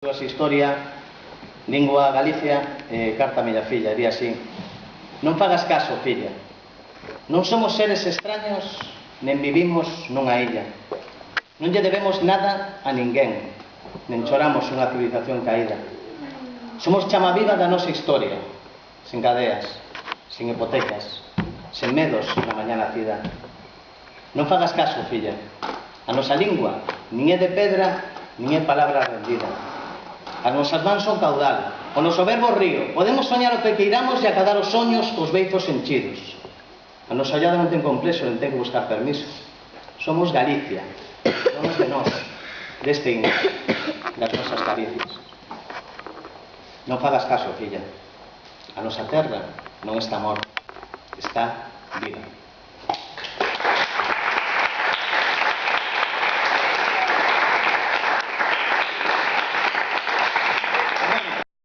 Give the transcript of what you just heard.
A historia, lingua Galicia, carta a miña filla, diría así: non fagas caso, filla, non somos seres extraños, nen vivimos nunha illa, non lle debemos nada a ninguén, nen choramos unha civilización caída. Somos chama viva da nosa historia, sen cadeas, sen hipotecas, sen medos na mañá nacida. Non fagas caso, filla, a nosa lingua nin é de pedra, nin é palabra rendida. As nosas mans son caudal, o noso verbo río, podemos soñar o que queiramos e acadar os soños cos beizos enchidos. A nosa ollada non ten complexo, non ten que buscar permiso. Somos Galicia, somos de nós, deste índice, das nosas caricias. Non fagas caso, filla, a nosa terra non está morta, está viva.